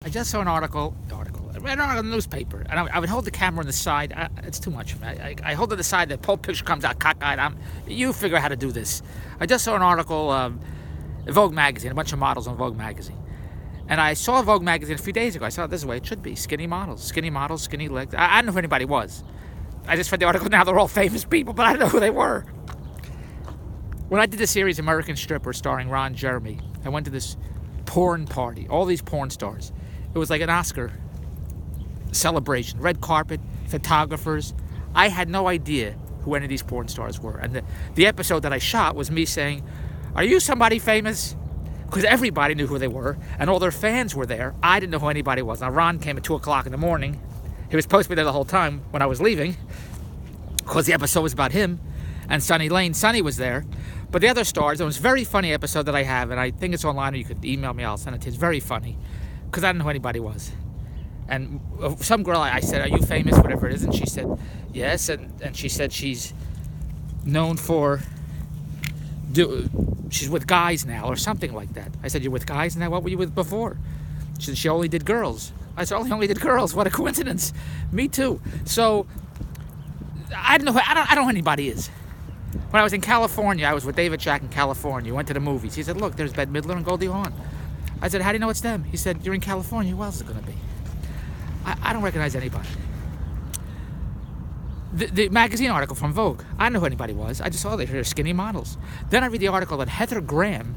I just saw an article. I read an article in the newspaper, and I would hold the camera on the side. It's too much for me. I hold it to the side. The whole picture comes out cockeyed. You figure out how to do this. I just saw an article, Vogue magazine, a bunch of models on Vogue magazine, and I saw Vogue magazine a few days ago. I saw it this way. It should be skinny models, skinny legs. I didn't know who anybody was. I just read the article now. They're all famous people, but I didn't know who they were. When I did the series American Stripper starring Ron Jeremy, I went to this porn party. All these porn stars. It was like an Oscar celebration, red carpet, photographers. I had no idea who any of these porn stars were. And the episode that I shot was me saying, "Are you somebody famous?" Because everybody knew who they were, and all their fans were there. I didn't know who anybody was. Now, Ron came at 2 o'clock in the morning. He was supposed to be there the whole time when I was leaving, because the episode was about him. And Sonny Lane. Sonny was there. But the other stars, it was a very funny episode that I have, and I think it's online, or you could email me, I'll send it to you. It's very funny, because I didn't know who anybody was. And some girl, I said, "Are you famous?" Whatever it is. And she said, "Yes." And she said she's known for, she's with guys now, or something like that. I said, "You're with guys now? What were you with before?" She said, "She only did girls." I said, only did girls? What a coincidence. Me too. So, I don't know who anybody is. When I was in California, I was with David Jack in California. We went to the movies. He said, "Look, there's Bette Midler and Goldie Hawn." I said, "How do you know it's them?" He said, "You're in California. Who else is it going to be?" I don't recognize anybody. The magazine article from Vogue, I didn't know who anybody was. I just saw they're skinny models. Then I read the article that Heather Graham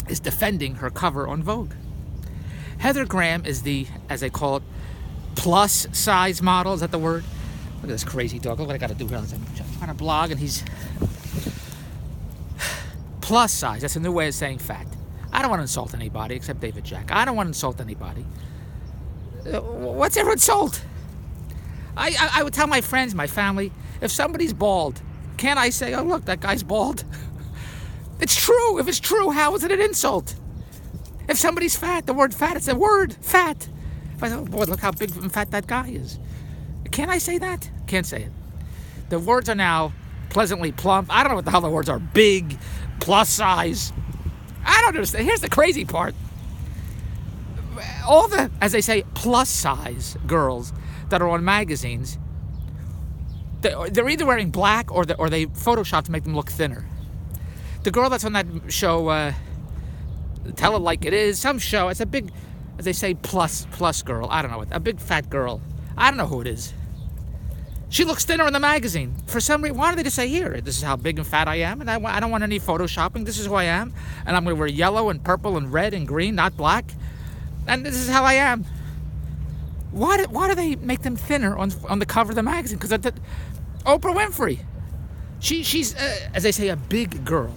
is defending her cover on Vogue. Heather Graham is the, as they call it, plus size model. Is that the word? Look at this crazy dog. Look what I got to do here. I'm trying to blog, and he's plus size. That's a new way of saying fat. I don't want to insult anybody except David Jack. I don't want to insult anybody. What's ever insult? I would tell my friends, my family, if somebody's bald, can't I say, "Oh, look, that guy's bald"? It's true. If it's true, how is it an insult? If somebody's fat, the word fat, it's a word, fat. If I say, "Oh, boy, look how big and fat that guy is." Can't I say that? Can't say it. The words are now pleasantly plump. I don't know what the hell the words are. Big, plus size. I don't understand. Here's the crazy part. All the, as they say, plus size girls that are on magazines, they're either wearing black or they Photoshop to make them look thinner. The girl that's on that show, Tell It Like It Is, some show, it's a big, as they say, plus girl. I don't know, a big fat girl. I don't know who it is. She looks thinner in the magazine. For some reason, why don't they just say, "Here, this is how big and fat I am, and I don't want any photoshopping. This is who I am, and I'm going to wear yellow and purple and red and green, not black. And this is how I am." Why do they make them thinner on the cover of the magazine? Because Oprah Winfrey, she's as they say, a big girl,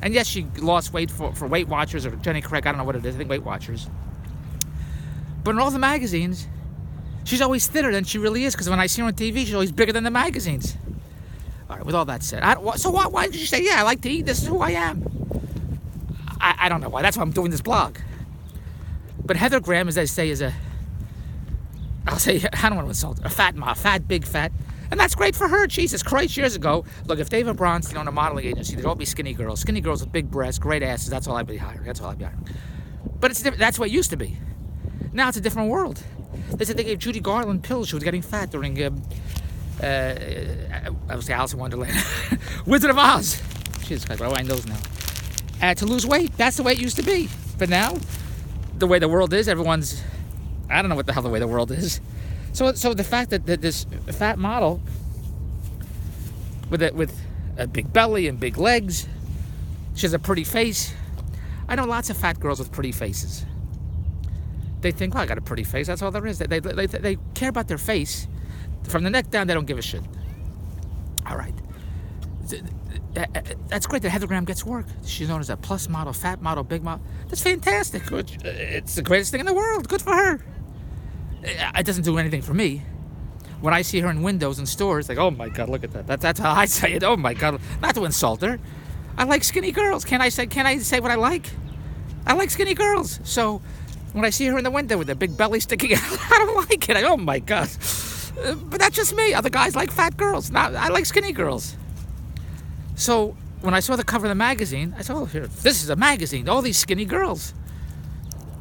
and yes, she lost weight for Weight Watchers or Jenny Craig. I don't know what it is. I think Weight Watchers. But in all the magazines, she's always thinner than she really is. Because when I see her on TV, she's always bigger than the magazines. All right. With all that said, so why did you say, "Yeah, I like to eat. This is who I am"? I don't know why. That's why I'm doing this blog. But Heather Graham, as they say, is I'll say, I don't want to insult her, a fat, big fat. And that's great for her. Jesus Christ, years ago, look, if David Bronstein owned a modeling agency, there'd all be skinny girls with big breasts, great asses. That's all I'd be hiring. But that's what it used to be. Now it's a different world. They said they gave Judy Garland pills. She was getting fat during, I would say Alice in Wonderland. Wizard of Oz. Jesus Christ, I know now. To lose weight. That's the way it used to be. But now, the way the world is, everyone's, I don't know what the hell the way the world is. So the fact that this fat model with a big belly and big legs, she has a pretty face. I know lots of fat girls with pretty faces. They think, "Well, I got a pretty face. That's all there is." They care about their face. From the neck down, they don't give a shit. All right. That's great that Heather Graham gets work. She's known as a plus model, fat model, big model. That's fantastic. It's the greatest thing in the world. Good for her. It doesn't do anything for me. When I see her in windows and stores, like, "Oh my God, look at that." That's how I say it. Oh my God. Not to insult her. I like skinny girls. Can I say what I like? I like skinny girls. So when I see her in the window with a big belly sticking out, I don't like it. Oh my God. But that's just me. Other guys like fat girls. I like skinny girls. So when I saw the cover of the magazine, I said, "Oh, here, this is a magazine. All these skinny girls."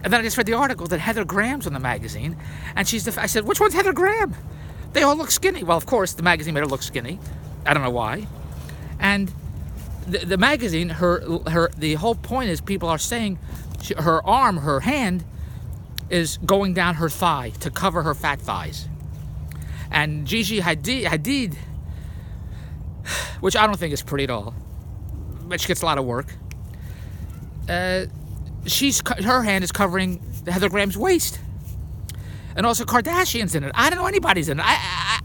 And then I just read the article that Heather Graham's on the magazine, and I said, which one's Heather Graham? They all look skinny. Well, of course, the magazine made her look skinny. I don't know why. And the magazine, the whole point is people are saying her hand is going down her thigh to cover her fat thighs. And Gigi Hadid, which I don't think is pretty at all, but she gets a lot of work. Her hand is covering Heather Graham's waist, and also Kardashian's in it. I don't know anybody's in it. I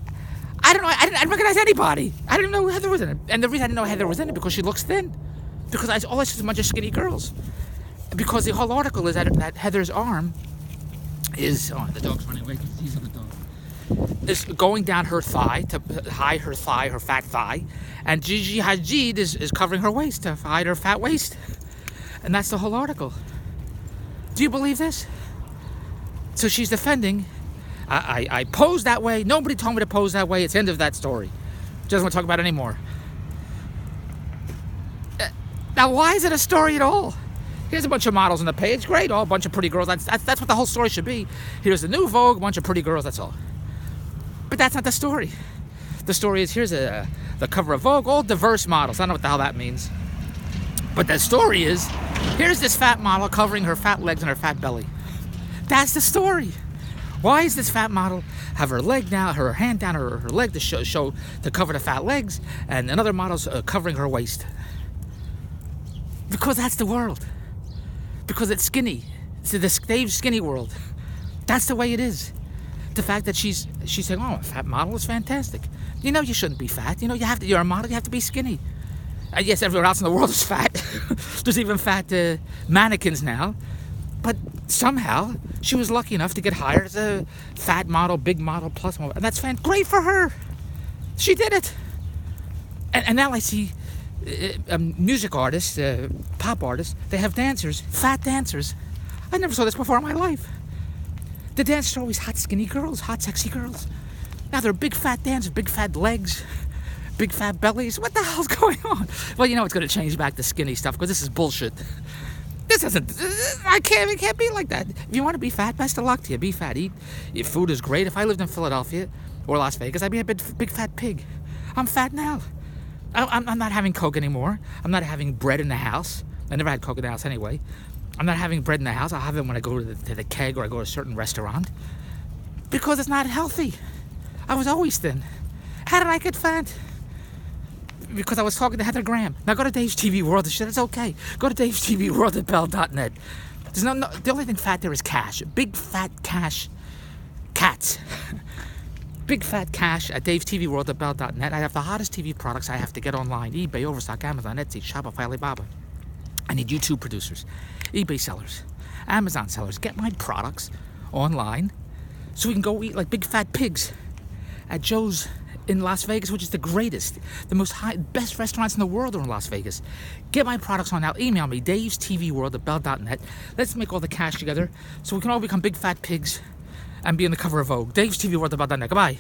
don't know. I didn't recognize anybody. I didn't know Heather was in it, and the reason I didn't know Heather was in it because she looks thin, because all I see is a bunch of skinny girls. Because the whole article is that Heather's arm is the dog's running away. He's on the dog. Is going down her thigh to hide her fat thigh, and Gigi Hadid is covering her waist to hide her fat waist. And that's the whole article. Do you believe this? So she's defending. I posed that way. Nobody told me to pose that way. It's the end of that story. Doesn't want to talk about it anymore. Now, why is it a story at all? Here's a bunch of models on the page. Great, all a bunch of pretty girls. That's what the whole story should be. Here's the new Vogue, a bunch of pretty girls. That's all. But that's not the story. The story is here's the cover of Vogue, all diverse models. I don't know what the hell that means. But the story is, here's this fat model covering her fat legs and her fat belly. That's the story. Why is this fat model have her leg down, her hand down, her leg to show to cover the fat legs, and another model's covering her waist? Because that's the world. Because it's skinny. It's the Dave Skinny world. That's the way it is. The fact that she's saying, oh, a fat model is fantastic. You know you shouldn't be fat. You know you're a model, you have to be skinny. Yes, everyone else in the world is fat. There's even fat mannequins now. But somehow, she was lucky enough to get hired as a fat model, big model, plus model. And that's great for her. She did it. And now I see music artists, pop artists, they have dancers, fat dancers. I never saw this before in my life. The dancers are always hot, skinny girls, hot, sexy girls. Now they're big fat dancers, big fat legs, big fat bellies. What the hell's going on? Well, you know it's going to change back to skinny stuff because this is bullshit. This isn't. It can't be like that. If you want to be fat, best of luck to you. Be fat. Eat. Your food is great. If I lived in Philadelphia or Las Vegas, I'd be a big fat pig. I'm fat now. I'm not having Coke anymore. I'm not having bread in the house. I never had Coke in the house anyway. I'm not having bread in the house. I'll have it when I go to the Keg or I go to a certain restaurant. Because it's not healthy. I was always thin. How did I get fat? Because I was talking to Heather Graham. Now go to Dave's TV World. It's okay. Go to Dave's TV World at bell.net. There's no, the only thing fat there is cash. Big fat cash. Cats. Big fat cash at Dave's TV World at bell.net. I have the hottest TV products I have to get online. eBay, Overstock, Amazon, Etsy, Shopify, Alibaba. I need YouTube producers, eBay sellers, Amazon sellers. Get my products online so we can go eat like big fat pigs at Joe's in Las Vegas, which is the greatest, the best restaurants in the world are in Las Vegas. Get my products on now. Email me, Dave's TV World at bell.net. Let's make all the cash together so we can all become big fat pigs and be on the cover of Vogue. Dave's TV World at bell.net. Goodbye.